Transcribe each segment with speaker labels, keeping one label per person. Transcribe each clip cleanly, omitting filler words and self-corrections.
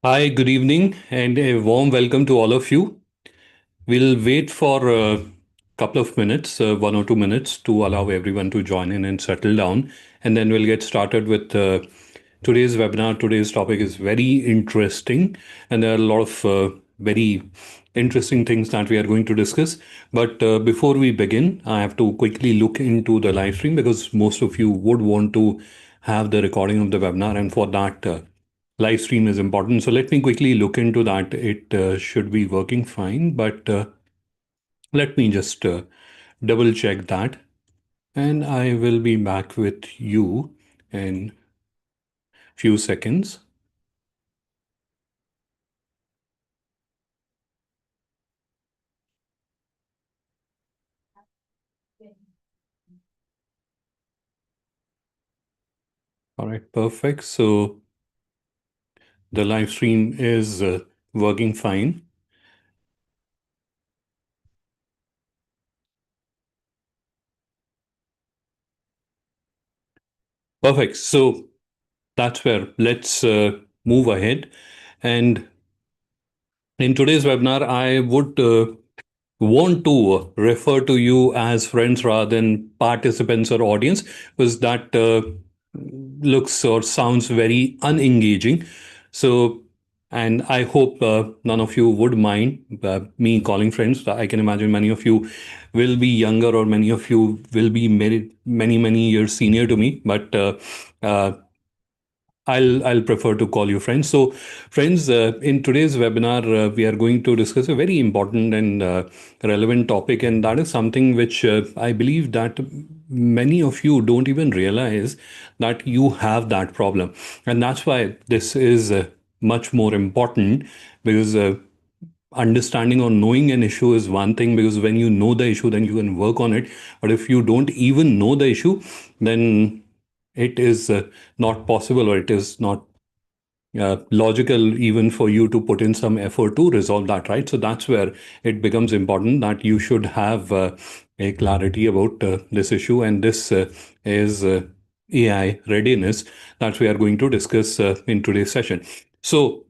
Speaker 1: Hi, good evening, and a warm welcome to all of you. We'll wait for a couple of minutes, 1 or 2 minutes, to allow everyone to join in and settle down, and then we'll get started with today's webinar. Today's topic is very interesting, and there are a lot of very interesting things that we are going to discuss. But before we begin, I have to quickly look into the live stream because most of you would want to have the recording of the webinar, and for that, live stream is important. So let me quickly look into that. It should be working fine, but let me just double check that. And I will be back with you in few seconds. All right, perfect. So the live stream is working fine. Perfect. So that's where let's move ahead. And in today's webinar, I would want to refer to you as friends rather than participants or audience, because that looks or sounds very unengaging. So, and I hope none of you would mind me calling friends. I can imagine many of you will be younger, or many of you will be many years senior to me. But uh, I'll prefer to call you friends. So, friends, in today's webinar, we are going to discuss a very important and relevant topic, and that is something which I believe that many of you don't even realize that you have that problem, and that's why this is much more important because. Understanding or knowing an issue is one thing, because when you know the issue then you can work on it, but if you don't even know the issue, then it is not possible, or it is not logical even for you to put in some effort to resolve that, right? So that's where it becomes important that you should have a clarity about this issue, and this is AI readiness that we are going to discuss in today's session. So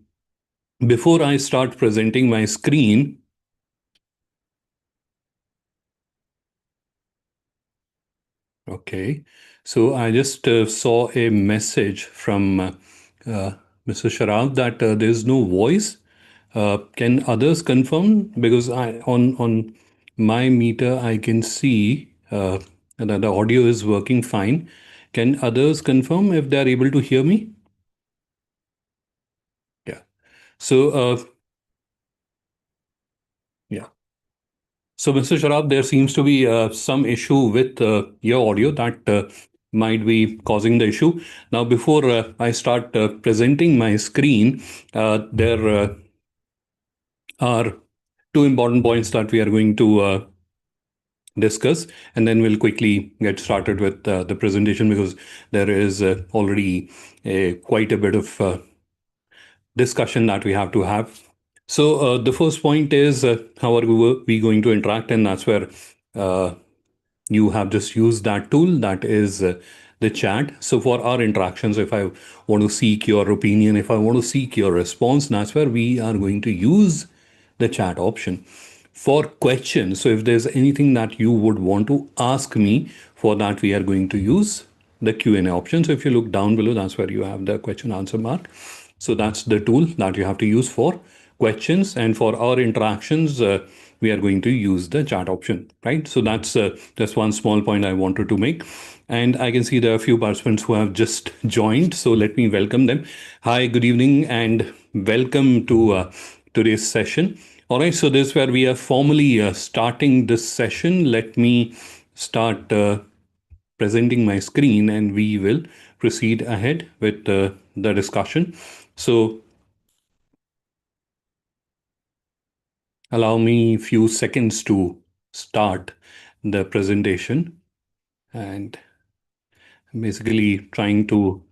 Speaker 1: before I start presenting my screen, okay, so I just saw a message from uh, Mr. Sharaf that there is no voice. Can others confirm? Because on my meter I can see that the audio is working fine. Can others confirm if they are able to hear me? Yeah. So yeah. So Mr. Sharaf, there seems to be some issue with your audio that might be causing the issue. Now, before I start presenting my screen, there are two important points that we are going to discuss, and then we'll quickly get started with the presentation, because there is already quite a bit of discussion that we have to have. So the first point is how are we going to interact, and that's where uh, you have just used that tool, that is the chat. So for our interactions, if I want to seek your opinion, if I want to seek your response, that's where we are going to use the chat option. For questions, so if there's anything that you would want to ask me, for that we are going to use the Q&A option. So if you look down below, that's where you have the question answer mark. So that's the tool that you have to use for questions, and for our interactions we are going to use the chat option, right? So that's just one small point I wanted to make. And I can see there are a few participants who have just joined, so let me welcome them. Hi, good evening, and welcome to today's session. All right, so this is where we are formally starting this session. Let me start presenting my screen, and we will proceed ahead with the discussion. So allow me a few seconds to start the presentation, and basically trying to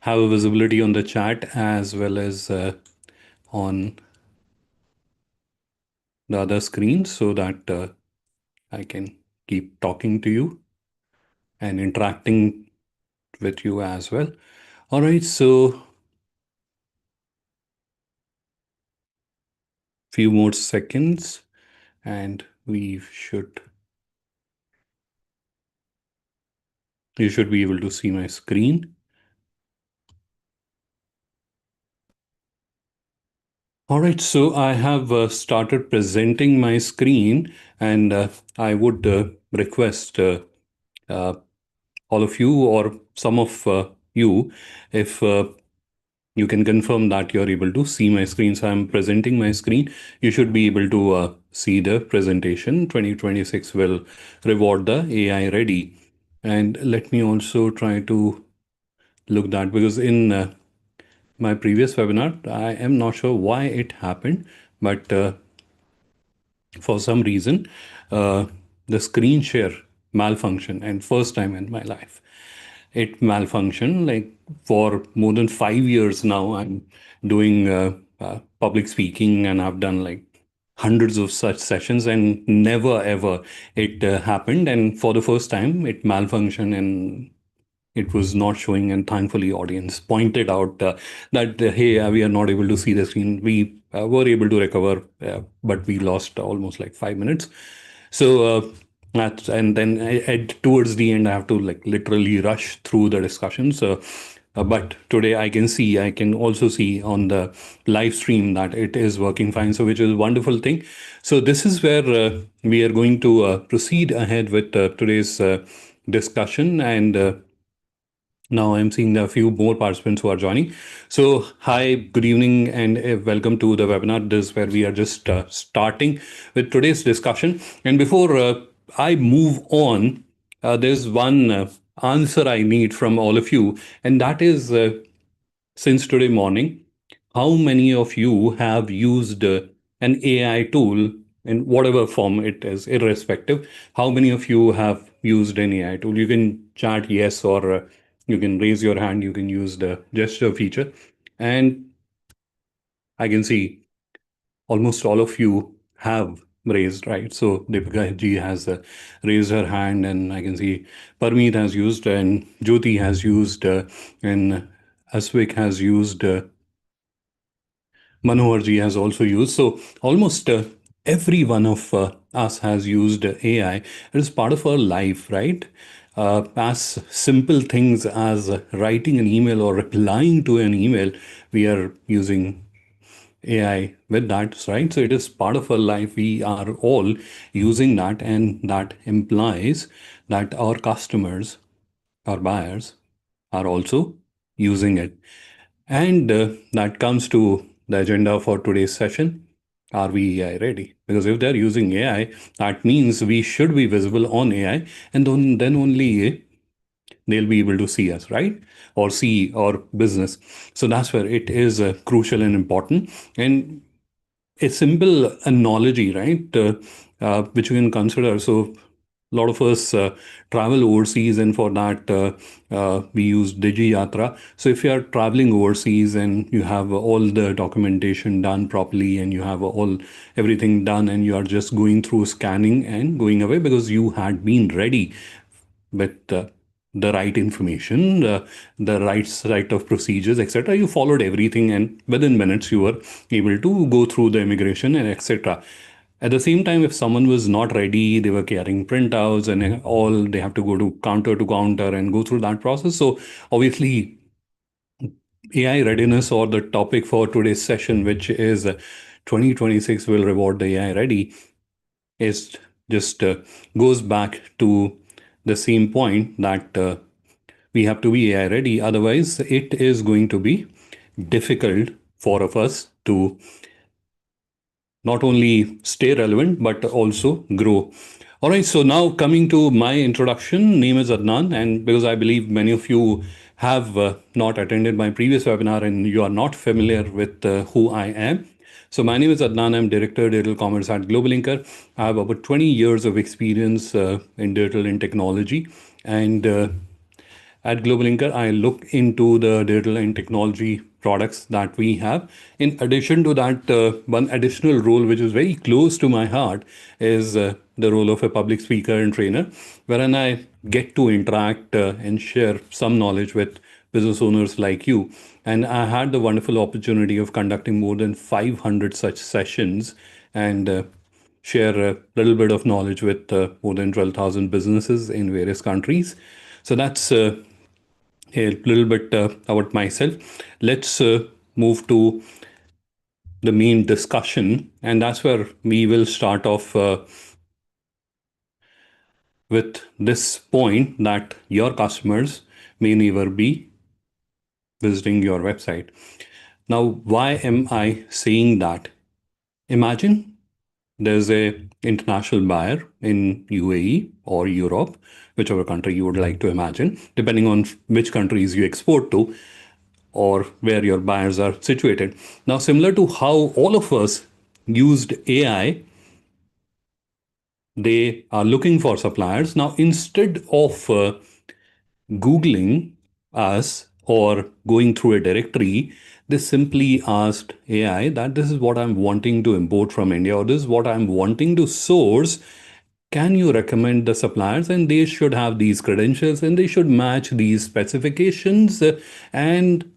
Speaker 1: have a visibility on the chat as well as on the other screen, so that I can keep talking to you and interacting with you as well. All right, so few more seconds and you should be able to see my screen. All right, so I have started presenting my screen, and I would request uh, all of you or some of you if you can confirm that you're able to see my screen. So I'm presenting my screen. You should be able to see the presentation. 2026 will reward the AI ready. And let me also try to look that, because in my previous webinar, I am not sure why it happened, but for some reason, uh, the screen share malfunction, and first time in my life it malfunctioned. Like for more than 5 years now, I'm doing public speaking, and I've done like hundreds of such sessions, and never ever it happened. And for the first time, it malfunctioned, and it was not showing, and thankfully audience pointed out that hey, we are not able to see the screen. We were able to recover, but we lost almost like 5 minutes. So and then towards the end, I have to like literally rush through the discussion. So but today I can also see on the live stream that it is working fine, so which is a wonderful thing. So this is where we are going to proceed ahead with today's discussion. And now I'm seeing a few more participants who are joining. So, hi, good evening, and welcome to the webinar. This is where we are just starting with today's discussion. And before I move on, there's one answer I need from all of you, and that is since today morning, how many of you have used an AI tool in whatever form it is, irrespective? How many of you have used an AI tool? You can chat yes, or you can raise your hand. You can use the gesture feature. And I can see almost all of you have raised, right? So Deepika ji has raised her hand, and I can see Parmeet has used, and Jyoti has used, and Asvik has used. Manohar ji has also used. So almost every one of us has used AI. It is part of our life, right? As simple things as writing an email or replying to an email, we are using AI with that, right? So it is part of our life. We are all using that, and that implies that our customers, our buyers, are also using it. And that comes to the agenda for today's session. Are we AI ready? Because if they're using AI, that means we should be visible on AI, and then only they'll be able to see us, right? Or see our business. So that's where it is crucial and important. And a simple analogy, right, which you can consider. So a lot of us travel overseas, and for that we use Digi Yatra. So if you are traveling overseas and you have all the documentation done properly, and you have all everything done, and you are just going through scanning and going away because you had been ready with the right information, the right set of procedures, etc. You followed everything, and within minutes you were able to go through the immigration and etc. At the same time, if someone was not ready, they were carrying printouts and all, they have to counter and go through that process. So obviously, AI readiness, or the topic for today's session, which is 2026 will reward the AI ready, is just goes back to the same point that we have to be AI ready. Otherwise, it is going to be difficult for of us to not only stay relevant but also grow. All right, so now coming to my introduction, name is Adnan, and because I believe many of you have not attended my previous webinar and you are not familiar with who I am. So my name is Adnan. I'm Director Digital Commerce at GlobalLinker. I have about 20 years of experience in digital and technology, and at GlobalLinker, I look into the digital and technology products that we have. In addition to that, one additional role which is very close to my heart is the role of a public speaker and trainer, wherein I get to interact and share some knowledge with business owners like you. And I had the wonderful opportunity of conducting more than 500 such sessions and share a little bit of knowledge with more than 12,000 businesses in various countries. So that's a little bit about myself. Let's move to the main discussion, and that's where we will start off with this point that your customers may never be visiting your website. Now, why am I saying that? Imagine there's a international buyer in UAE or Europe, whichever country you would like to imagine, depending on which countries you export to or where your buyers are situated. Now, similar to how all of us used AI, they are looking for suppliers. Now, instead of Googling us or going through a directory, they simply asked AI that this is what I'm wanting to import from India, or this is what I'm wanting to source. Can you recommend the suppliers? And they should have these credentials and they should match these specifications. And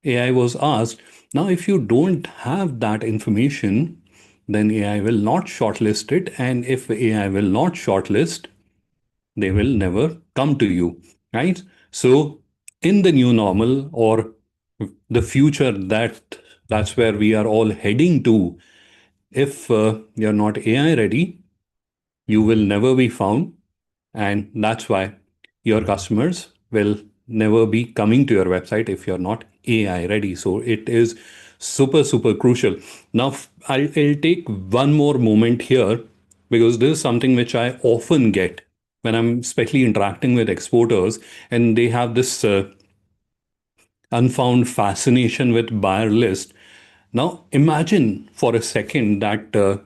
Speaker 1: AI was asked, now, if you don't have that information, then AI will not shortlist it. And if AI will not shortlist, they will never come to you, right? So, in the new normal or the future that's where we are all heading to, if you're not AI ready, you will never be found. And that's why your customers will never be coming to your website if you're not AI ready. So it is super, super crucial. Now, I'll take one more moment here because this is something which I often get when I'm especially interacting with exporters and they have this unfound fascination with buyer list. Now, imagine for a second that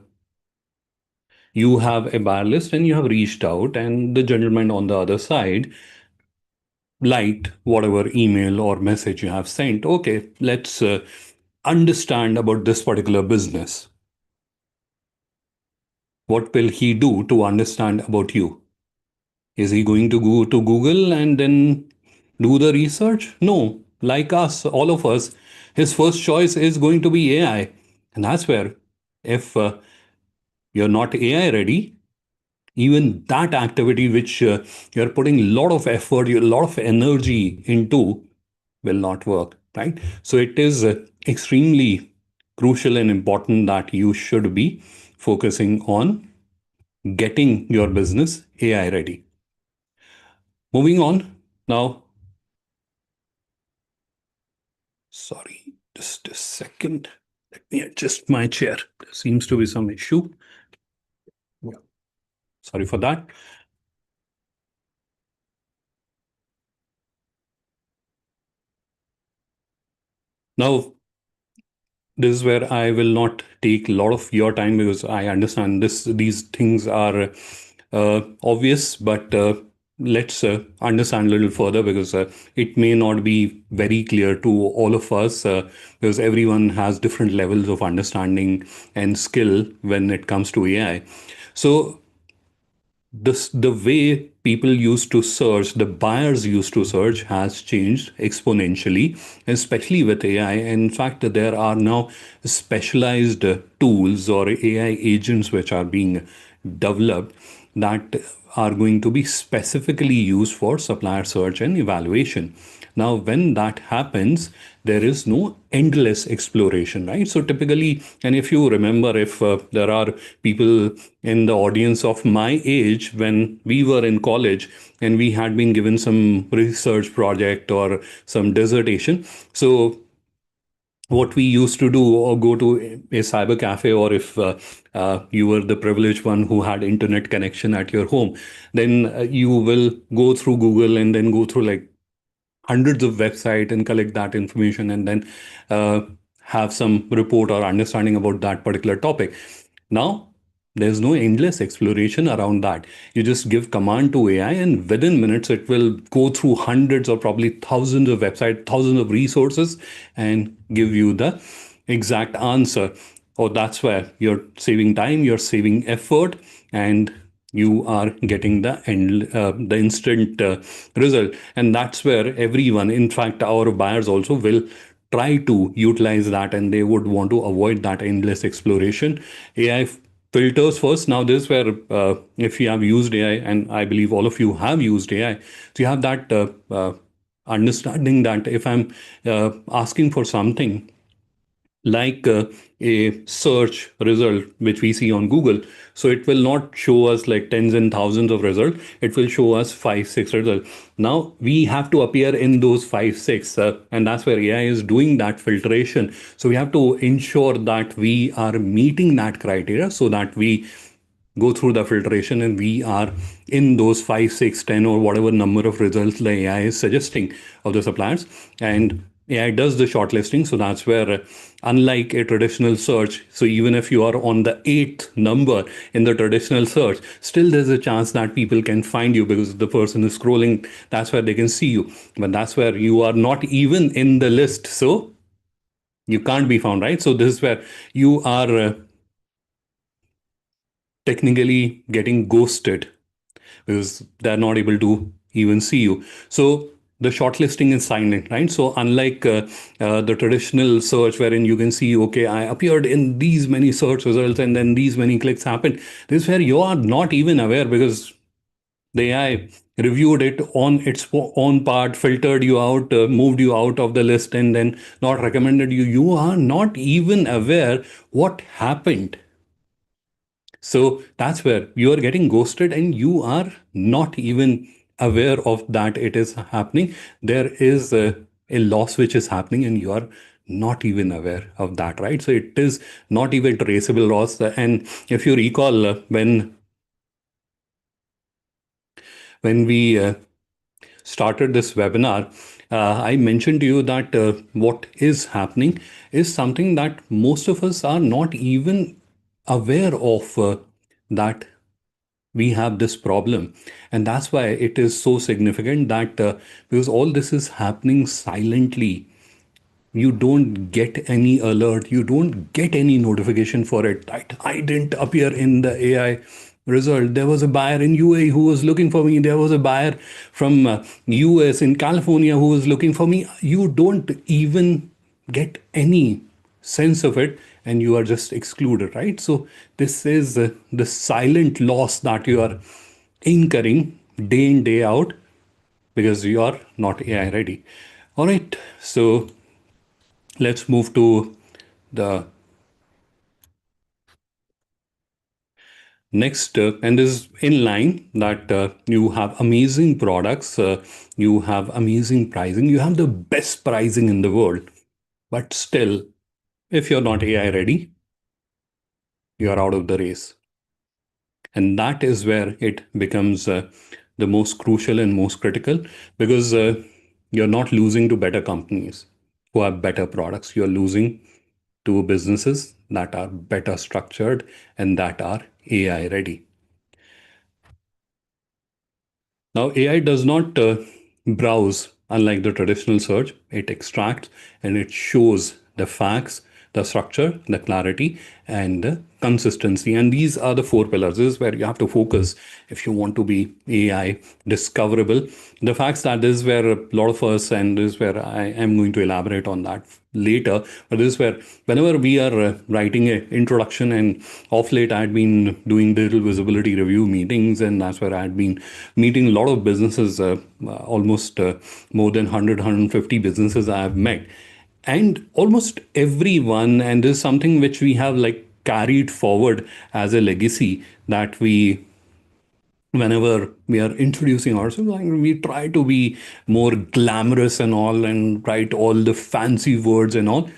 Speaker 1: you have a buyer list and you have reached out, and the gentleman on the other side liked whatever email or message you have sent. Okay, let's understand about this particular business. What will he do to understand about you? Is he going to go to Google and then do the research? No. Like us, all of us, his first choice is going to be AI. And that's where, if you're not AI ready, even that activity which you're putting a lot of effort, a lot of energy into will not work, right? So it is extremely crucial and important that you should be focusing on getting your business AI ready. Moving on now, sorry, just a second. Let me adjust my chair. There seems to be some issue. Yeah. Sorry for that. Now, this is where I will not take a lot of your time because I understand these things are obvious, but let's understand a little further because it may not be very clear to all of us because everyone has different levels of understanding and skill when it comes to AI. So the way people used to search, the buyers used to search has changed exponentially, especially with AI. In fact, there are now specialized tools or AI agents which are being developed that are going to be specifically used for supplier search and evaluation. Now, when that happens, there is no endless exploration, right? So typically, and if you remember, if there are people in the audience of my age, when we were in college and we had been given some research project or some dissertation, so what we used to do or go to a cyber cafe, or if you were the privileged one who had internet connection at your home, then you will go through Google and then go through like hundreds of websites and collect that information and then uh, have some report or understanding about that particular topic. Now, there's no endless exploration around that. You just give command to AI and within minutes it will go through hundreds or probably thousands of websites, thousands of resources and give you the exact answer. Oh, that's where you're saving time, you're saving effort, and you are getting the instant result. And that's where everyone, in fact, our buyers also will try to utilize that and they would want to avoid that endless exploration. AI filters first. Now, this is where if you have used AI, and I believe all of you have used AI, so you have that understanding that if I'm asking for something like a search result which we see on Google, so it will not show us like tens and thousands of results. It will show us five six results. Now we have to appear in those five six, and that's where AI is doing that filtration. So we have to ensure that we are meeting that criteria so that we go through the filtration and we are in those 5 6 10 or whatever number of results the AI is suggesting of the suppliers. And AI does the shortlisting. So that's where unlike a traditional search, so even if you are on the eighth number in the traditional search, still there's a chance that people can find you because the person is scrolling. That's where they can see you, but that's where you are not even in the list, so you can't be found, right? So this is where you are technically getting ghosted because they're not able to even see you. So the shortlisting is silent, right? So unlike the traditional search wherein you can see, okay, I appeared in these many search results and then these many clicks happened. This is where you are not even aware because the AI reviewed it on its own part, filtered you out, moved you out of the list, and then not recommended you. You are not even aware what happened. So that's where you are getting ghosted and you are not even aware of that it is happening. There is a loss which is happening and you are not even aware of that, right? So it is not even traceable loss. And if you recall, when we started this webinar, I mentioned to you that what is happening is something that most of us are not even aware of, that we have this problem. And that's why it is so significant that because all this is happening silently, you don't get any alert, you don't get any notification for it. I didn't appear in the AI result. There was a buyer in UAE who was looking for me. There was a buyer from US in California who was looking for me. You don't even get any sense of it and you are just excluded, right? So this is the silent loss that you are incurring day in, day out because you are not AI ready. All right. So let's move to the next, and this is in line that you have amazing products, you have amazing pricing, you have the best pricing in the world, but still, if you're not AI ready, you're out of the race. And that is where it becomes the most crucial and most critical because you're not losing to better companies who have better products. You're losing to businesses that are better structured and that are AI ready. Now, AI does not browse unlike the traditional search. It extracts and it shows the facts, the structure, the clarity, and the consistency. And these are the four pillars. This is where you have to focus if you want to be AI discoverable. The facts that this is where a lot of us, and this is where I am going to elaborate on that later. But this is where whenever we are writing an introduction, and off late I had been doing digital visibility review meetings, and that's where I had been meeting a lot of businesses, almost more than 100, businesses I have met. And almost everyone, and this is something which we have like carried forward as a legacy that we whenever we are introducing ourselves, like, we try to be more glamorous and all and write all the fancy words and all.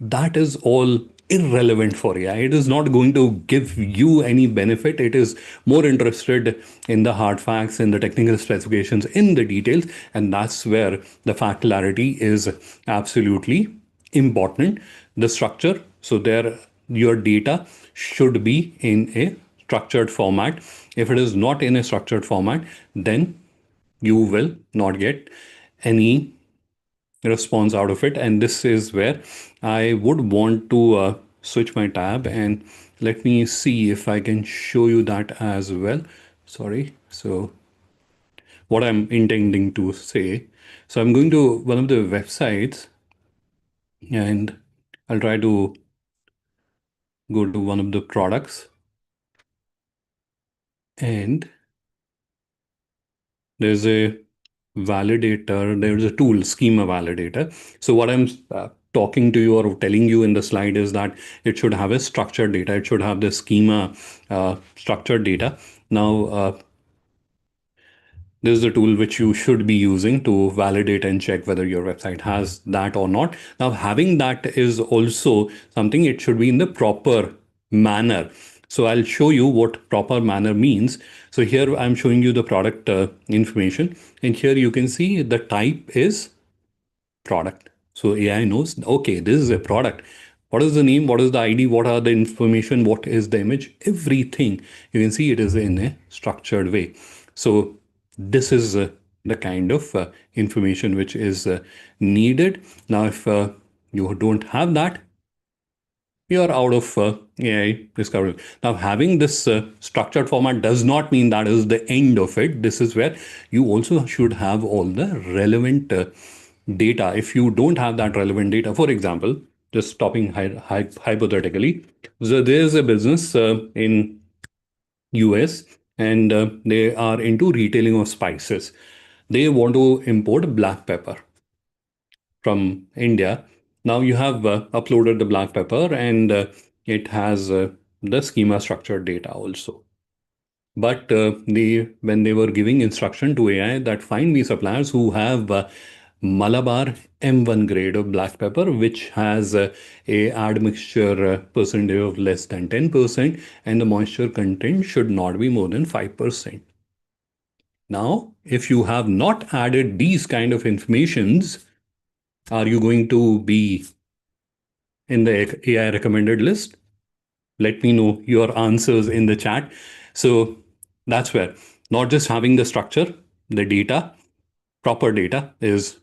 Speaker 1: That is all irrelevant for AI. It is not going to give you any benefit. It is more interested in the hard facts, in the technical specifications, in the details. And that's where the fact clarity is absolutely important. The structure, so there your data should be in a structured format. If it is not in a structured format, then you will not get any response out of it. And this is where I would want to switch my tab and let me see if I can show you that as well. Sorry. So what I'm intending to say. So I'm going to one of the websites. And I'll try to go to one of the products, and there's a validator, there's a tool, schema validator. So what I'm talking to you or telling you in the slide is that it should have a structured data. It should have the schema structured data. Now, this is a tool which you should be using to validate and check whether your website has that or not. Now, having that is also something, it should be in the proper manner. So I'll show you what proper manner means. So here I'm showing you the product information, and here you can see the type is product. So AI knows, okay, this is a product. What is the name? What is the ID? What are the information? What is the image? Everything. You can see it is in a structured way. So this is the kind of information which is needed. Now, if you don't have that, you're out of AI discovery. Now, having this structured format does not mean that is the end of it. This is where you also should have all the relevant data. If you don't have that relevant data, for example, just stopping hypothetically, so there's a business in US, and they are into retailing of spices. They want to import black pepper from India. Now you have uploaded the black pepper, and it has the schema structured data also. But when they were giving instruction to AI that find me suppliers who have Malabar M1 grade of black pepper, which has a admixture percentage of less than 10%, and the moisture content should not be more than 5%. Now, if you have not added these kind of informations, are you going to be in the AI recommended list? Let me know your answers in the chat. So that's where not just having the structure, the data, proper data is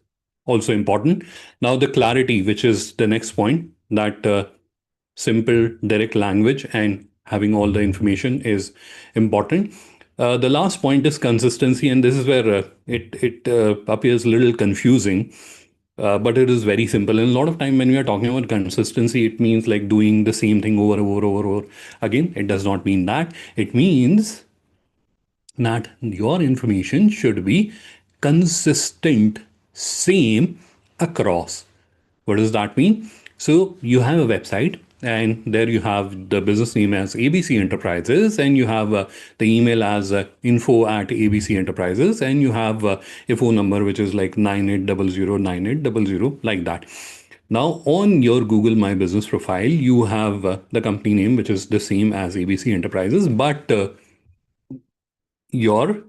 Speaker 1: also important. Now, the clarity, which is the next point, that simple, direct language and having all the information is important. The last point is consistency, and this is where it appears a little confusing, but it is very simple. And a lot of time when we are talking about consistency, it means like doing the same thing over, over, over, over. Again, it does not mean that. It means that your information should be consistent, same across. What does that mean? So you have a website, and there you have the business name as ABC Enterprises, and you have the email as info at ABC Enterprises, and you have a phone number which is like 98009800, like that. Now, on your Google My Business profile, you have the company name, which is the same as ABC Enterprises, but your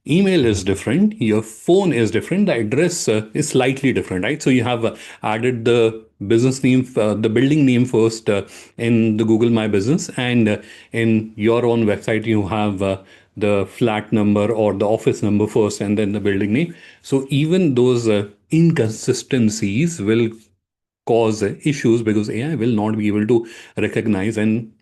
Speaker 1: email is different, your phone is different, the address is slightly different, right? So you have added the business name, the building name first in the Google My Business, and in your own website, you have the flat number or the office number first and then the building name. So even those inconsistencies will cause issues, because AI will not be able to recognize and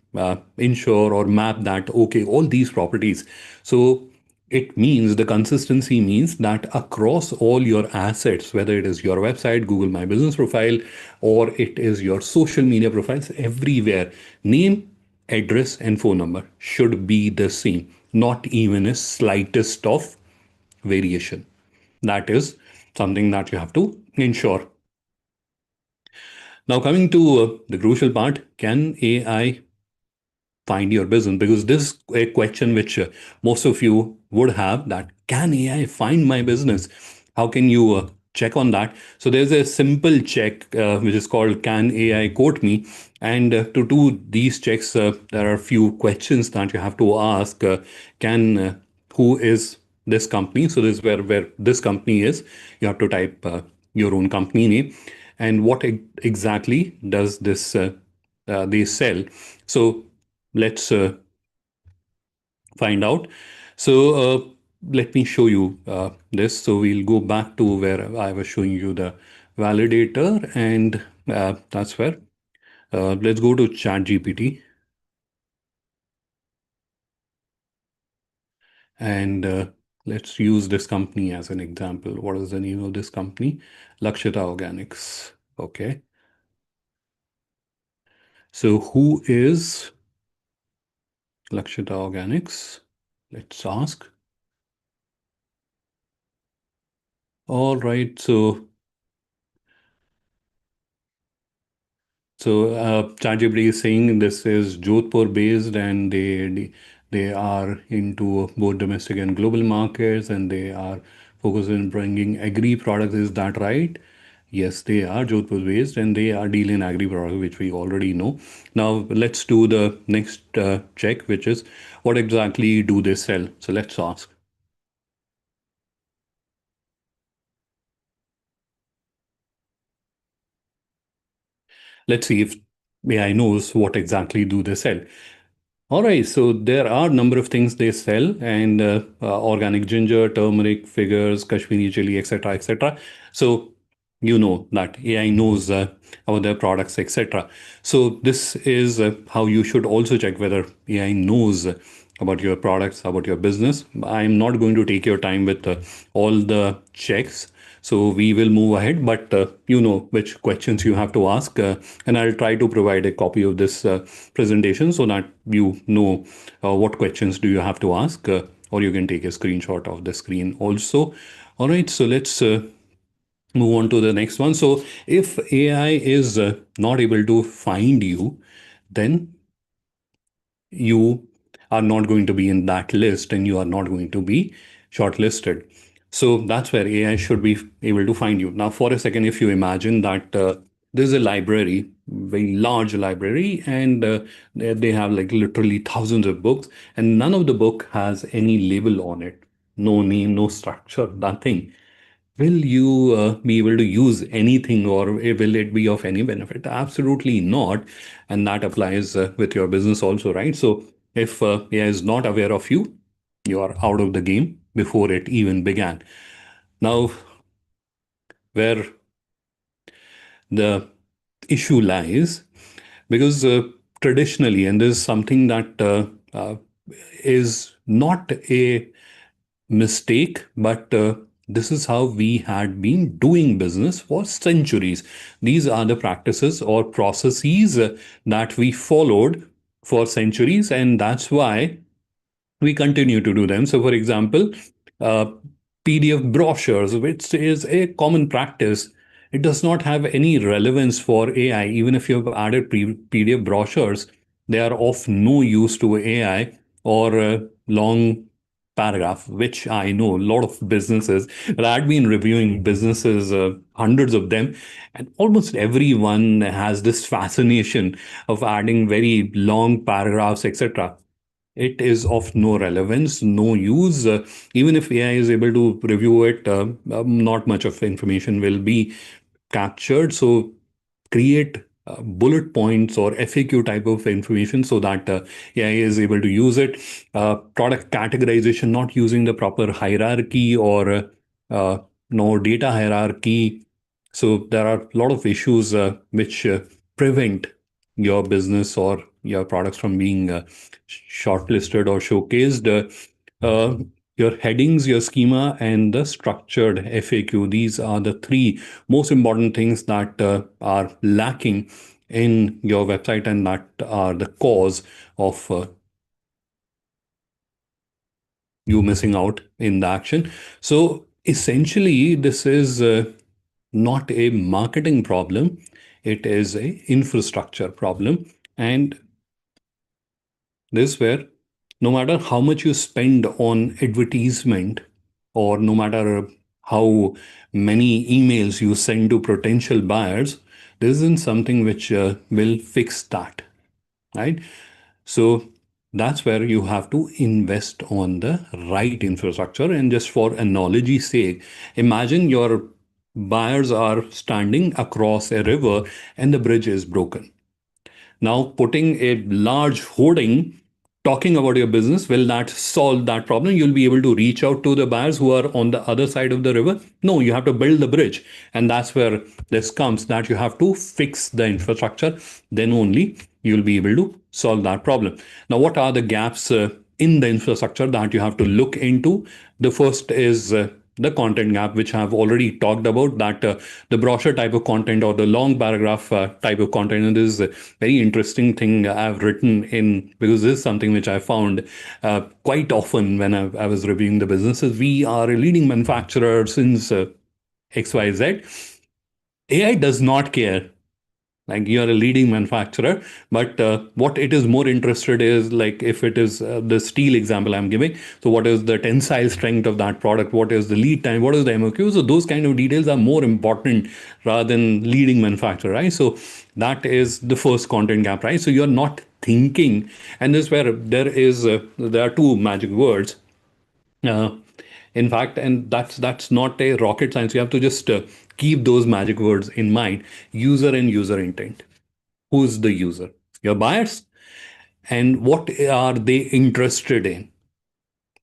Speaker 1: ensure or map that, okay, all these properties. So it means, the consistency means that across all your assets, whether it is your website, Google My Business profile, or it is your social media profiles, everywhere, name, address, and phone number should be the same, not even a slightest of variation. That is something that you have to ensure. Now, coming to the crucial part, can AI find your business? Because this is a question which most of you would have, that can AI find my business? How can you check on that? So there's a simple check which is called can AI quote me? And to do these checks, there are a few questions that you have to ask. Can Who is this company? So this is where this company is. You have to type your own company name, and what exactly does this they sell. So let's find out. So let me show you this. So we'll go back to where I was showing you the validator, and that's where let's go to ChatGPT, and let's use this company as an example. What is the name of this company? Lakshita Organics. Okay. So who is Lakshita Organics? Let's ask. All right. So ChatGPT is saying this is Jodhpur based, and they are into both domestic and global markets, and they are focused on bringing agri products. Is that right? Yes, they are Jodhpur based, and they are dealing in agri products, which we already know. Now let's do the next check, which is what exactly do they sell? So let's ask. Let's see if AI knows what exactly do they sell. All right, so there are a number of things they sell, and organic ginger, turmeric, figures, Kashmiri chili, etc., etc. So you know that AI knows about their products, etc. So this is how you should also check whether AI knows about your products, about your business. I'm not going to take your time with all the checks. So we will move ahead, but you know which questions you have to ask, and I'll try to provide a copy of this presentation so that you know what questions do you have to ask, or you can take a screenshot of the screen also. All right, so let's move on to the next one. So if AI is not able to find you, then you are not going to be in that list and you are not going to be shortlisted. So that's where AI should be able to find you. Now, for a second, if you imagine that there's a library, very large library, and they have like literally thousands of books, and none of the book has any label on it, no name, no structure, nothing. Will you be able to use anything, or will it be of any benefit? Absolutely not. And that applies with your business also, right? So if AI is not aware of you, you are out of the game before it even began. Now, where the issue lies, because traditionally, and this is something that is not a mistake, but this is how we had been doing business for centuries. These are the practices or processes that we followed for centuries, and that's why we continue to do them. So, for example, uh, PDF brochures, which is a common practice, it does not have any relevance for AI. Even if you've added PDF brochures, they are of no use to AI or long paragraph, which I know a lot of businesses. But I've been reviewing businesses, hundreds of them, and almost everyone has this fascination of adding very long paragraphs, etc. It is of no relevance, no use. Even if AI is able to review it, not much of information will be captured. So create bullet points or FAQ type of information so that AI is able to use it. Product categorization, not using the proper hierarchy or uh, no data hierarchy. So there are a lot of issues which prevent your business or your products from being shortlisted or showcased. Your headings, your schema, and the structured FAQ. These are the three most important things that are lacking in your website and that are the cause of you missing out in the action. So essentially, this is not a marketing problem. It is a infrastructure problem. And this is where no matter how much you spend on advertisement, or no matter how many emails you send to potential buyers, there isn't something which will fix that, right? So that's where you have to invest on the right infrastructure. And just for analogy's sake, imagine your buyers are standing across a river and the bridge is broken. Now, putting a large hoarding talking about your business will not solve that problem. You'll be able to reach out to the buyers who are on the other side of the river. No, you have to build the bridge. And that's where this comes, that you have to fix the infrastructure. Then only you'll be able to solve that problem. Now, what are the gaps in the infrastructure that you have to look into? The first is the content gap, which I've already talked about, that the brochure type of content or the long paragraph type of content. And this is a very interesting thing I've written in, because this is something which I found quite often when I was reviewing the businesses. We are a leading manufacturer since XYZ. AI does not care, like you are a leading manufacturer, but what it is more interested is, like if it is the steel example I'm giving, so what is the tensile strength of that product, what is the lead time, what is the MOQ, so those kind of details are more important rather than leading manufacturer, right? So that is the first content gap, right? So you're not thinking, and this is where there are two magic words, uh, in fact, and that's not a rocket science. You have to just keep those magic words in mind: user and user intent. Who's the user? Your buyers. And what are they interested in?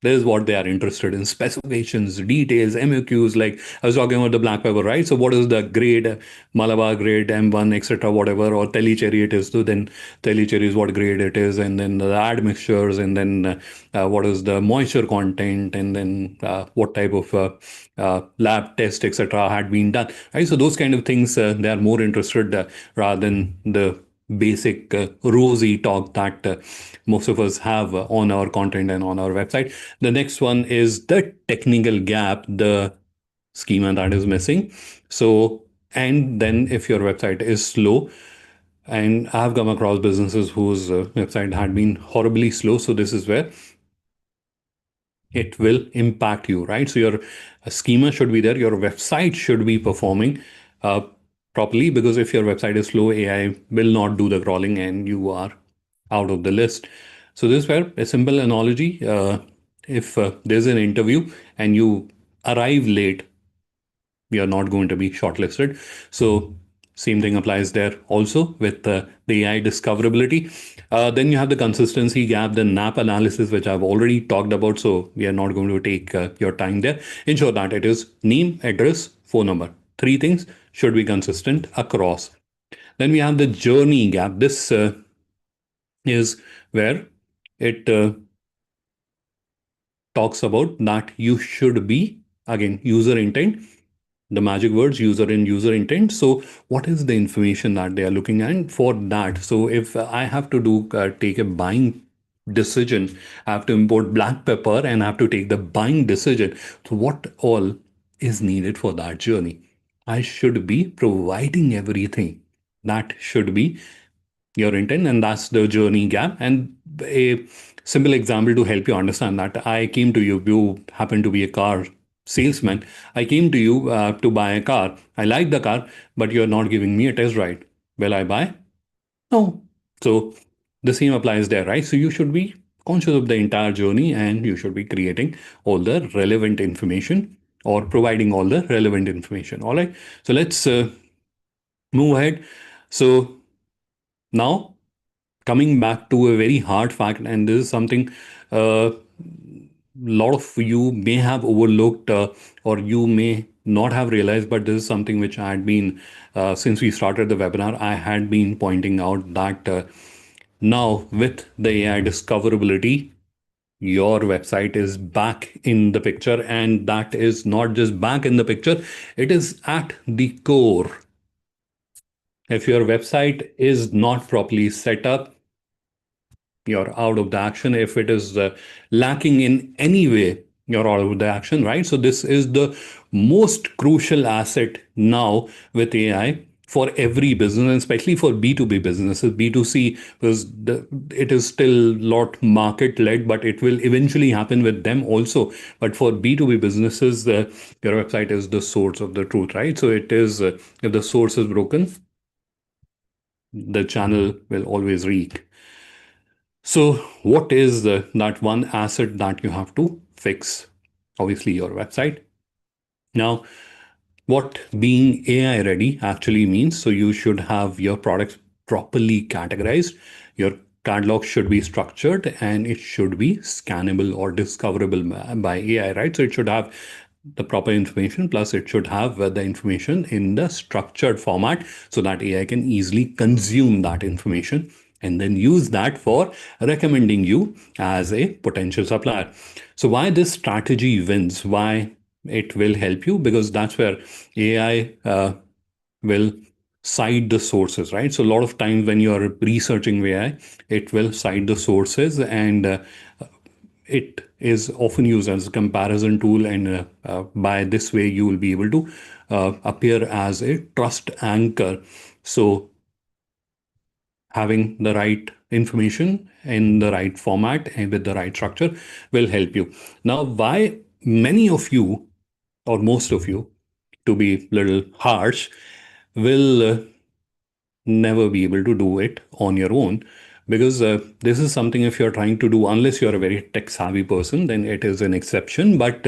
Speaker 1: This is what they are interested in: specifications, details, MOQs. Like I was talking about the black pepper, right? So what is the grade, Malabar grade, M1, etc., whatever, or Tellicherry it is. So then Tellicherry is what grade it is, and then the admixtures, and then what is the moisture content, and then what type of lab test, etc., had been done, right? So those kind of things, they are more interested rather than the basic rosy talk that most of us have on our content and on our website. The next one is the technical gap, the schema that is missing. So, and then if your website is slow, and I've come across businesses whose website had been horribly slow. So this is where it will impact you, right? So your schema should be there. Your website should be performing uh, properly, because if your website is slow, AI will not do the crawling and you are out of the list. So this is where a simple analogy, if there's an interview and you arrive late, you're not going to be shortlisted. So same thing applies there also with the AI discoverability. Then you have the consistency gap, the NAP analysis, which I've already talked about. So we are not going to take your time there. Ensure that it is name, address, phone number. Three things should be consistent across. Then we have the journey gap. This is where it talks about that you should be, again, user intent, the magic words user and user intent. So what is the information that they are looking at for that? So if I have to do take a buying decision, I have to import black pepper and I have to take the buying decision. So what all is needed for that journey? I should be providing everything. That should be your intent, and that's the journey gap. And a simple example to help you understand that: I came to you, you happen to be a car salesman. I came to you to buy a car. I like the car, but you're not giving me a test ride. Will I buy? No. So the same applies there, right? So you should be conscious of the entire journey, and you should be creating all the relevant information or providing all the relevant information. All right. So let's move ahead. So now, coming back to a very hard fact, and this is something a lot of you may have overlooked, or you may not have realized, but this is something which I had been, since we started the webinar, I had been pointing out that now with the AI discoverability, your website is back in the picture, and that is not just back in the picture, it is at the core. If your website is not properly set up, you're out of the action. If it is lacking in any way, you're out of the action, right? So this is the most crucial asset now with AI for every business, and especially for B2B businesses. B2C, because it is still lot market led, but it will eventually happen with them also. But for B2B businesses, your website is the source of the truth, right? So it is, if the source is broken, the channel will always leak. So, what is that one asset that you have to fix? Obviously, your website. Now, what being AI ready actually means: so you should have your products properly categorized, your catalog should be structured, and it should be scannable or discoverable by AI, right? So, it should have the proper information, plus it should have the information in the structured format so that AI can easily consume that information and then use that for recommending you as a potential supplier. So why this strategy wins? Why it will help you because that's where AI will cite the sources, right? So a lot of times when you are researching AI, it will cite the sources, and it is often used as a comparison tool. And by this way, you will be able to appear as a trust anchor. So having the right information in the right format and with the right structure will help you. Now, why many of you, or most of you, to be little harsh, will never be able to do it on your own, because this is something, if you're trying to do, unless you're a very tech savvy person, then it is an exception. But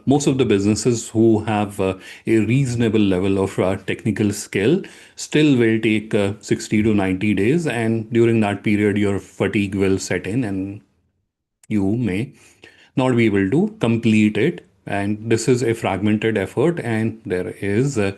Speaker 1: most of the businesses who have a reasonable level of technical skill still will take 60 to 90 days, and during that period your fatigue will set in and you may not be able to complete it. And this is a fragmented effort, and there is a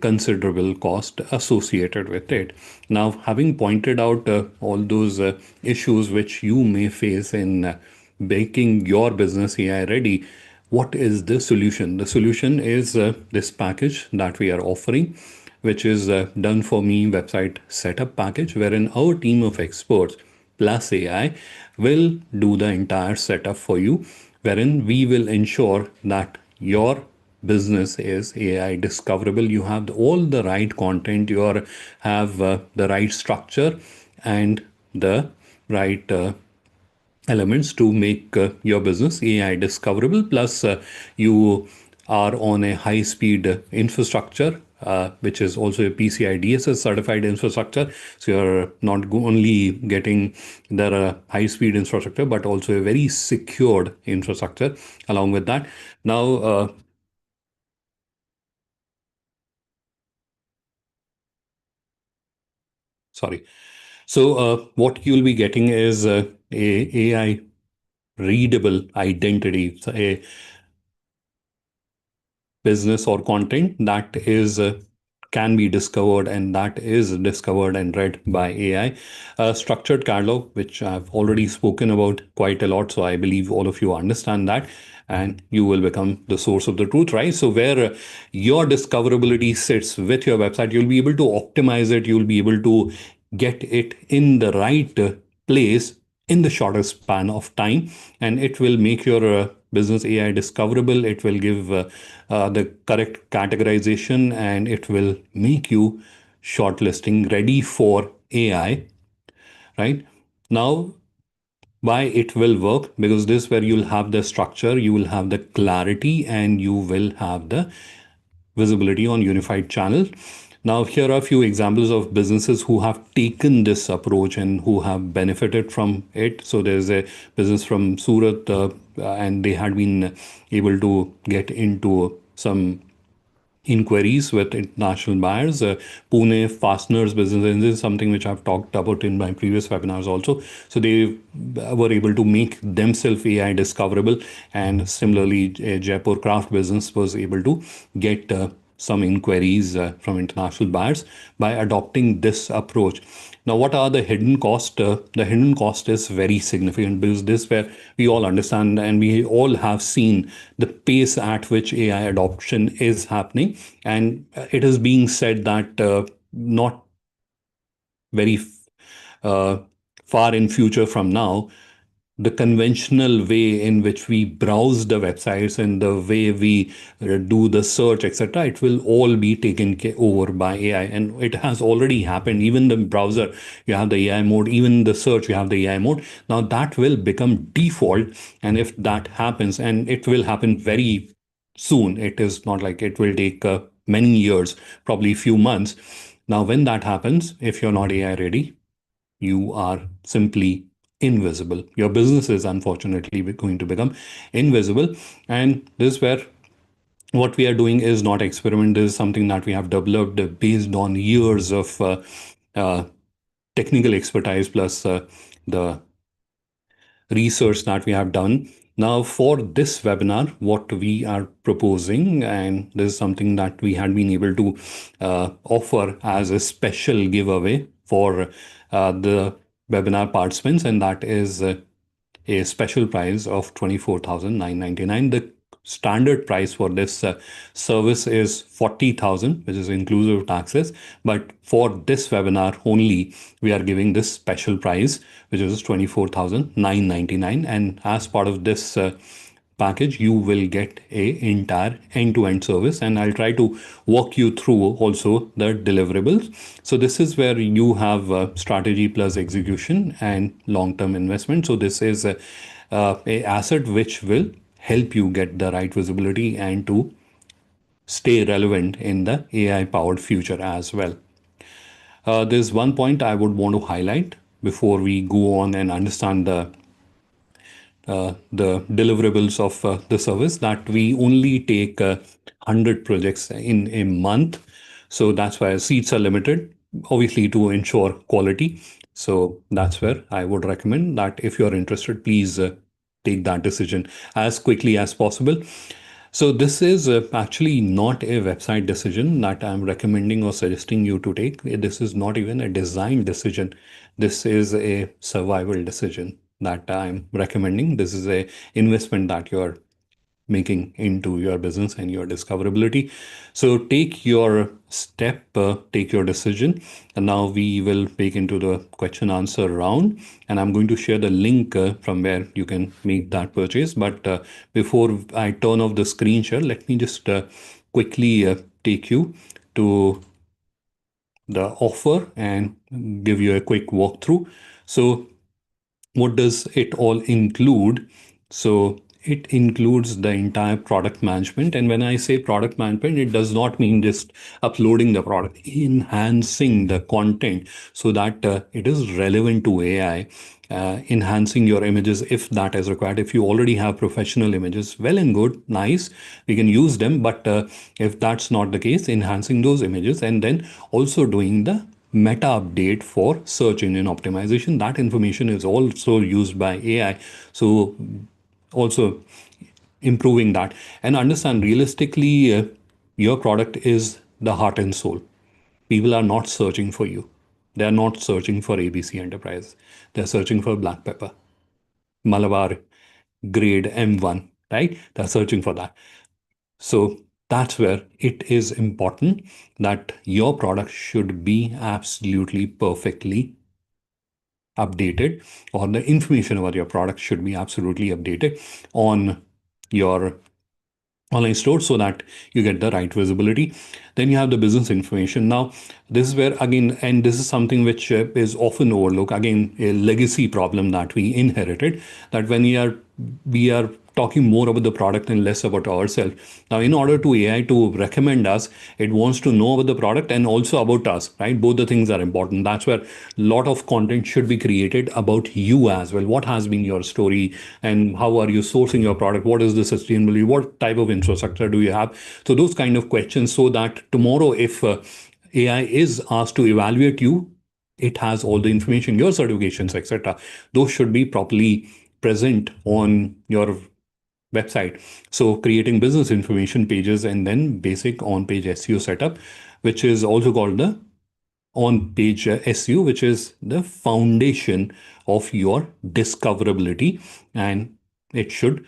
Speaker 1: considerable cost associated with it. Now, having pointed out all those issues which you may face in making your business AI ready, what is the solution? The solution is this package that we are offering, which is done for me website setup package, wherein our team of experts plus AI will do the entire setup for you, wherein we will ensure that your business is AI discoverable. You have all the right content, have the right structure and the right elements to make your business AI discoverable. Plus, you are on a high speed infrastructure, which is also a PCI DSS certified infrastructure. So you're not only getting the high speed infrastructure, but also a very secured infrastructure along with that. Now, sorry. So, what you'll be getting is a AI readable identity, a business or content that is can be discovered, and that is discovered and read by AI. A structured catalog, which I've already spoken about quite a lot, so I believe all of you understand that, and you will become the source of the truth, right? So where your discoverability sits with your website, you'll be able to optimize it, you'll be able to get it in the right place in the shortest span of time, and it will make your business AI discoverable. It will give the correct categorization, and it will make you shortlisting ready for AI, right? Now, why it will work? Because this is where you'll have the structure, you will have the clarity, and you will have the visibility on unified channel. Now, here are a few examples of businesses who have taken this approach and who have benefited from it. So there's a business from Surat, and they had been able to get into some inquiries with international buyers. Pune fasteners business, and this is something which I've talked about in my previous webinars also. So they were able to make themselves AI discoverable, and similarly, a Jaipur craft business was able to get some inquiries from international buyers by adopting this approach. Now, what are the hidden cost? The hidden cost is very significant, because this where we all understand and we all have seen the pace at which AI adoption is happening, and it is being said that not very uh, far in future from now, the conventional way in which we browse the websites and the way we do the search, etc., it will all be taken over by AI. And it has already happened. Even the browser, you have the AI mode. Even the search, you have the AI mode. Now that will become default. And if that happens, and it will happen very soon, it is not like it will take many years, probably a few months. Now, when that happens, if you're not AI ready, you are simply invisible. Your business is unfortunately going to become invisible. And this is where what we are doing is not experiment. This is something that we have developed based on years of uh, technical expertise, plus the research that we have done. Now, for this webinar, what we are proposing, and this is something that we had been able to offer as a special giveaway for the webinar participants, and that is a special price of 24,999. The standard price for this service is 40,000, which is inclusive of taxes. But for this webinar only, we are giving this special price, which is 24,999. And as part of this package, you will get a entire end-to-end service, and I'll try to walk you through also the deliverables. So this is where you have strategy plus execution and long-term investment. So this is a asset which will help you get the right visibility and to stay relevant in the AI powered future as well. There's one point I would want to highlight before we go on and understand the deliverables of the service, that we only take 100 projects in a month. So that's why seats are limited, obviously, to ensure quality. So that's where I would recommend that if you're interested, please take that decision as quickly as possible. So this is actually not a website decision that I'm recommending or suggesting you to take. This is not even a design decision. This is a survival decision that I'm recommending. This is a investment that you're making into your business and your discoverability. So take your step, take your decision. And now we will take into the question answer round. And I'm going to share the link from where you can make that purchase. But before I turn off the screen share, let me just quickly take you to the offer and give you a quick walkthrough. So what does it all include? So it includes the entire product management. And when I say product management, it does not mean just uploading the product, enhancing the content so that it is relevant to AI. Enhancing your images if that is required. If you already have professional images, well and good, nice, we can use them. But if that's not the case, enhancing those images and then also doing the meta update for search engine optimization. That information is also used by AI. So also improving that, and understand realistically, your product is the heart and soul. People are not searching for you. They are not searching for ABC Enterprise. They're searching for black pepper, Malabar grade M1, right? They're searching for that. So that's where it is important that your product should be absolutely perfectly updated, or the information about your product should be absolutely updated on your online store so that you get the right visibility. Then you have the business information. Now, this is where again, and this is something which is often overlooked. Again, a legacy problem that we inherited. That when we are talking more about the product and less about ourselves. Now, in order to AI to recommend us, it wants to know about the product and also about us, right? Both the things are important. That's where a lot of content should be created about you as well. What has been your story and how are you sourcing your product? What is the sustainability? What type of infrastructure do you have? So those kind of questions, so that tomorrow, if AI is asked to evaluate you, it has all the information, your certifications, etc. Those should be properly present on your website. So creating business information pages and then basic on-page SEO setup, which is also called the on-page SEO, which is the foundation of your discoverability, and it should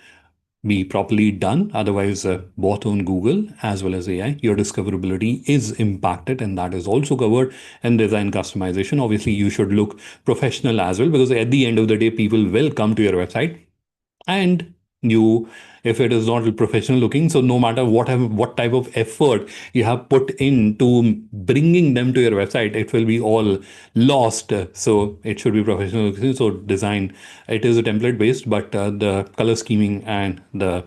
Speaker 1: be properly done. Otherwise, both on Google as well as AI, your discoverability is impacted, and that is also covered in design customization. Obviously, you should look professional as well, because at the end of the day, people will come to your website and you, if it is not professional looking, so no matter what type of effort you have put into bringing them to your website, it will be all lost. So it should be professional looking. So design, it is a template based, but the color scheming and the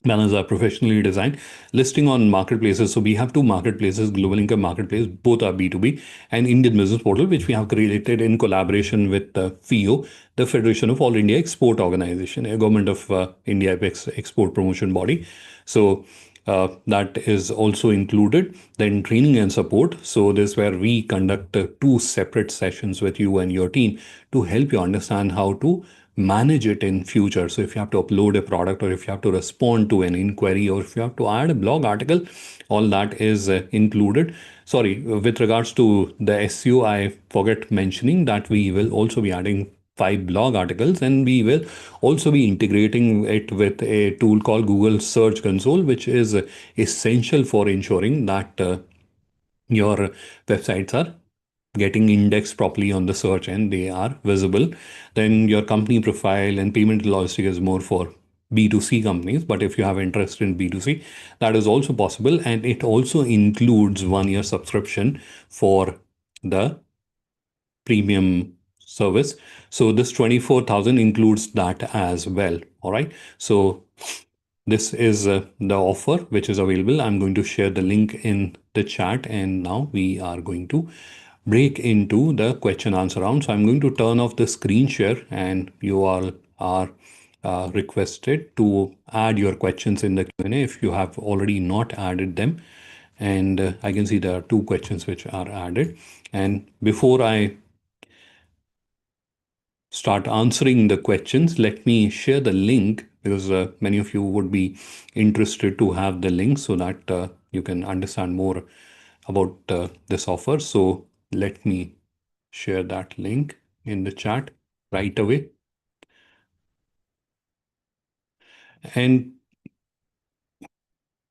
Speaker 1: banners are professionally designed. Listing on marketplaces. So we have two marketplaces, GlobalLinker Marketplace, both are B2B, and Indian Business Portal, which we have created in collaboration with FIO, the Federation of All India Export Organization, a government of India export promotion body. So that is also included. Then training and support. So this is where we conduct two separate sessions with you and your team to help you understand how to manage it in future. So if you have to upload a product, or if you have to respond to an inquiry, or if you have to add a blog article, all that is included. Sorry, with regards to the SEO, I forget mentioning that we will also be adding 5 blog articles, and we will also be integrating it with a tool called Google Search Console, which is essential for ensuring that your websites are getting indexed properly on the search and they are visible. Then your company profile and payment logistic is more for B2C companies. But if you have interest in B2C, that is also possible. And it also includes 1 year subscription for the premium service. So this 24,000 includes that as well. All right. So this is the offer which is available. I'm going to share the link in the chat, and now we are going to break into the question answer round. So I'm going to turn off the screen share, and you all are requested to add your questions in the Q&A if you have already not added them. And I can see there are 2 questions which are added. And before I start answering the questions, let me share the link, because many of you would be interested to have the link so that you can understand more about this offer. So let me share that link in the chat right away. And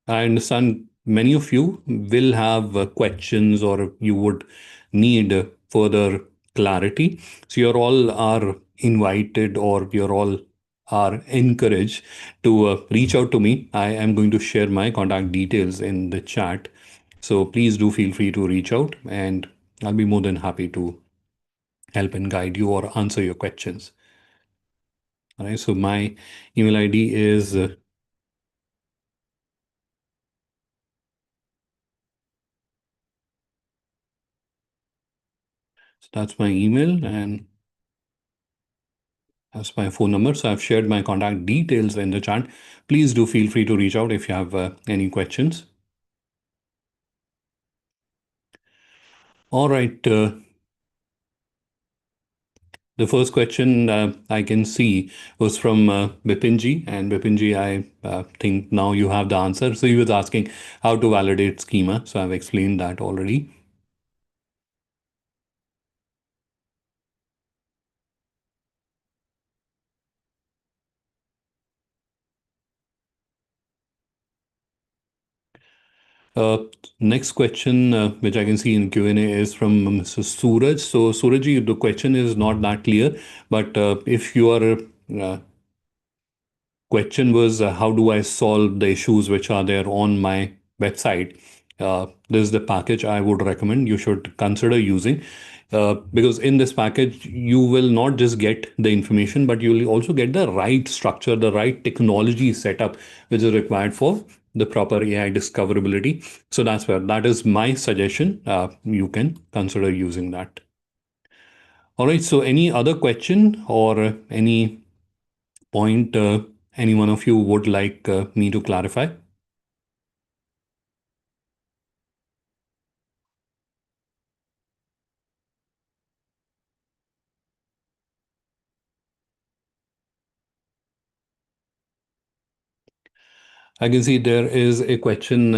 Speaker 1: I understand many of you will have questions, or you would need further clarity. So you're all are invited, or you're all are encouraged to reach out to me. I am going to share my contact details in the chat. So please do feel free to reach out, and I'll be more than happy to help and guide you or answer your questions. All right. So my email ID is so that's my email, and that's my phone number. So I've shared my contact details in the chat. Please do feel free to reach out if you have any questions. All right. The first question I can see was from Bipinji. And Bipinji, I think now you have the answer. So he was asking how to validate schema. So I've explained that already. Uh, Next question, which I can see in Q&A, is from Mr. Suraj. So Surajji, the question is not that clear, but if you are question was how do I solve the issues which are there on my website? This is the package I would recommend you should consider using, because in this package you will not just get the information, but you will also get the right structure, the right technology setup which is required for the proper AI discoverability. So that's where that is my suggestion. You can consider using that. All right. So any other question or any point any one of you would like me to clarify? I can see there is a question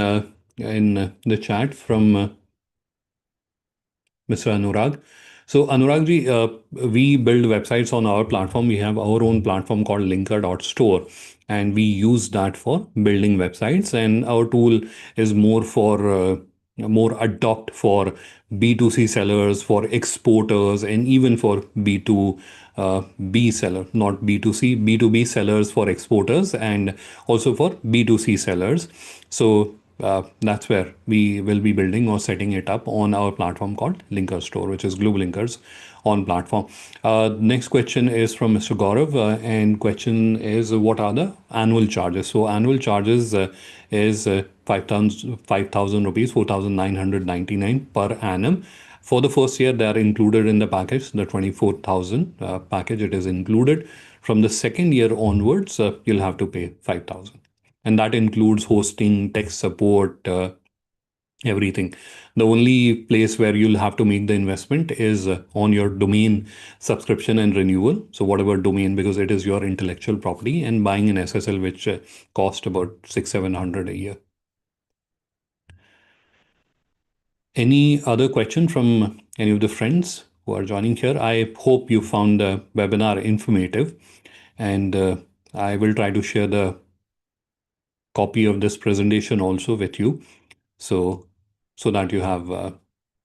Speaker 1: in the chat from Mr. Anurag. So Anurag ji, we build websites on our platform. We have our own platform called linker.store, and we use that for building websites. And our tool is more for more adopt for B2C sellers, for exporters, and even for B2B seller, not B2C, B2B sellers for exporters, and also for B2C sellers. So that's where we will be building or setting it up on our platform called Linker Store, which is GlobalLinkers on platform. Next question is from Mr. Gaurav, and question is what are the annual charges? So annual charges is 5,000 rupees, 4,999 per annum. For the first year, they are included in the package, the 24,000 package. It is included. From the second year onwards, you'll have to pay 5,000, and that includes hosting, tech support, everything. The only place where you'll have to make the investment is on your domain subscription and renewal. So whatever domain, because it is your intellectual property, and buying an SSL, which cost about 600-700 a year. Any other question from any of the friends who are joining here. I hope you found the webinar informative, and I will try to share the copy of this presentation also with you, so so that you have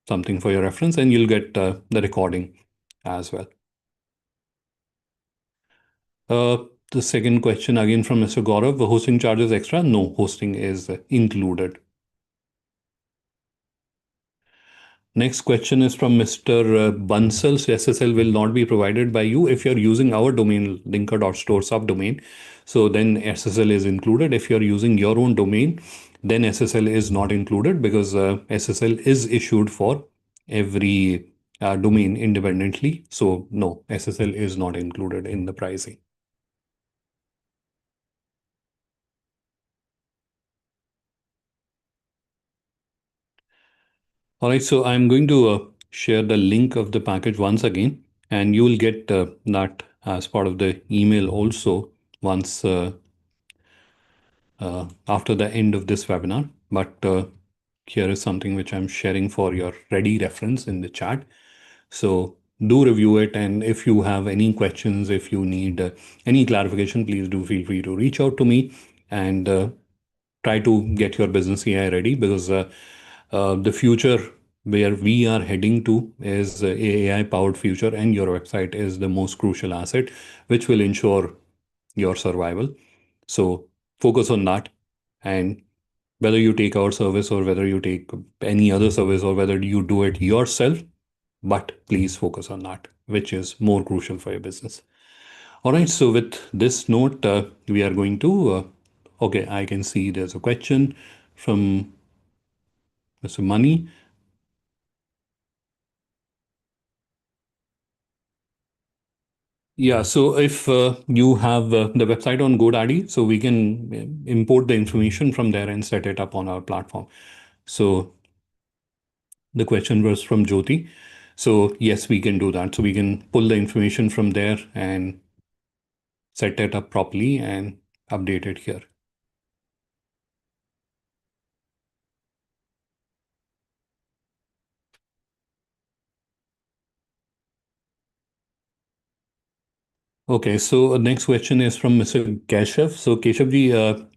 Speaker 1: something for your reference, and you'll get the recording as well. The second question again from Mr. Gaurav, hosting charges extra? No, hosting is included. Next question is from Mr. Bansal. So SSL will not be provided by you if you're using our domain, linker.store subdomain. So then SSL is included. If you're using your own domain, then SSL is not included, because SSL is issued for every domain independently. So no, SSL is not included in the pricing. All right, so I'm going to share the link of the package once again, and you will get that as part of the email also once after the end of this webinar. But here is something which I'm sharing for your ready reference in the chat. So do review it, and if you have any questions, if you need any clarification, please do feel free to reach out to me, and try to get your business AI ready, because the future where we are heading to is AI powered future, and your website is the most crucial asset which will ensure your survival. So focus on that, and whether you take our service or whether you take any other service or whether you do it yourself, but please focus on that, which is more crucial for your business. All right, so with this note, we are going to, okay, I can see there's a question from Mr. Money. Yeah, so if you have the website on GoDaddy, so we can import the information from there and set it up on our platform. So the question was from Jyoti. So yes, we can do that. So we can pull the information from there and set it up properly and update it here. Okay, so next question is from Mr. Keshav. So Keshav ji,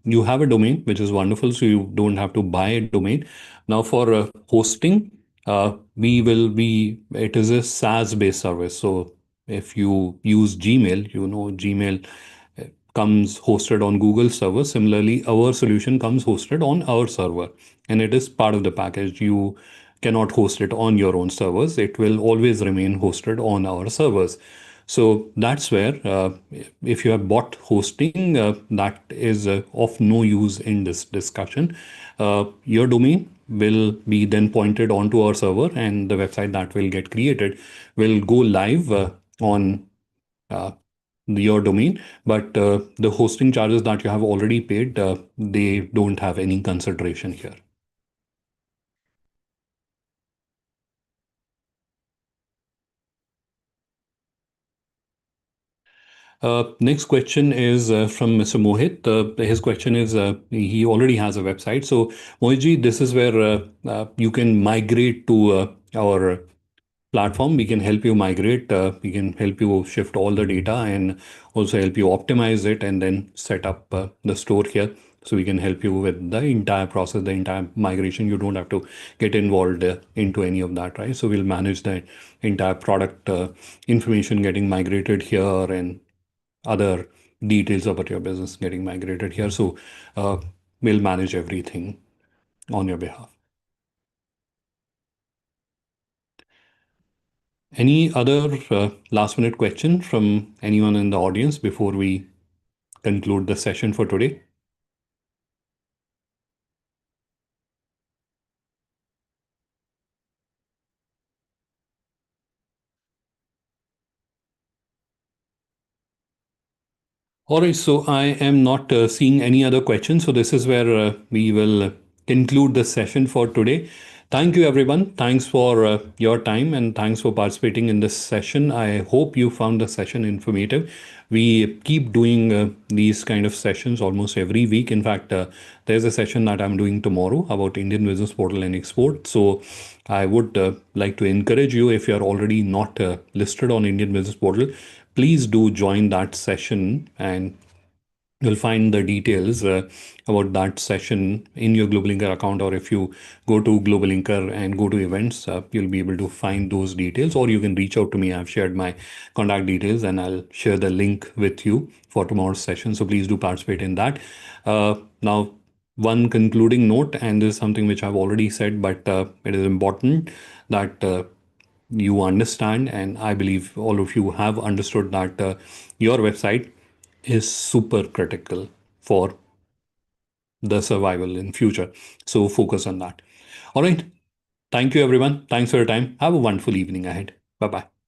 Speaker 1: you have a domain, which is wonderful. So you don't have to buy a domain. Now for hosting, it is a SaaS-based service. So if you use Gmail, you know, Gmail comes hosted on Google server. Similarly, our solution comes hosted on our server, and it is part of the package. You cannot host it on your own servers. It will always remain hosted on our servers. So that's where, if you have bought hosting, that is of no use in this discussion. Your domain will be then pointed onto our server, and the website that will get created will go live on uh, your domain. But the hosting charges that you have already paid, they don't have any consideration here. Next question is from Mr. Mohit. His question is, he already has a website. So Mohitji, this is where you can migrate to our platform. We can help you migrate. We can help you shift all the data and also help you optimize it and then set up the store here. So we can help you with the entire process, the entire migration. You don't have to get involved into any of that, right? So we'll manage the entire product information getting migrated here, and other details about your business getting migrated here. So we'll manage everything on your behalf. Any other last minute question from anyone in the audience before we conclude the session for today? All right, so I am not seeing any other questions. So this is where we will conclude the session for today. Thank you, everyone. Thanks for your time and thanks for participating in this session. I hope you found the session informative. We keep doing these kind of sessions almost every week. In fact, there's a session that I'm doing tomorrow about Indian Business Portal and Export. So I would like to encourage you, if you're already not listed on Indian Business Portal, please do join that session, and you'll find the details about that session in your GlobalLinker account, or if you go to GlobalLinker and go to events, you'll be able to find those details, or you can reach out to me. I've shared my contact details and I'll share the link with you for tomorrow's session. So please do participate in that. Now, one concluding note, and this is something which I've already said, but it is important that you understand, and I believe all of you have understood that your website is super critical for the survival in future. So focus on that. All right. Thank you, everyone. Thanks for your time. Have a wonderful evening ahead. Bye bye.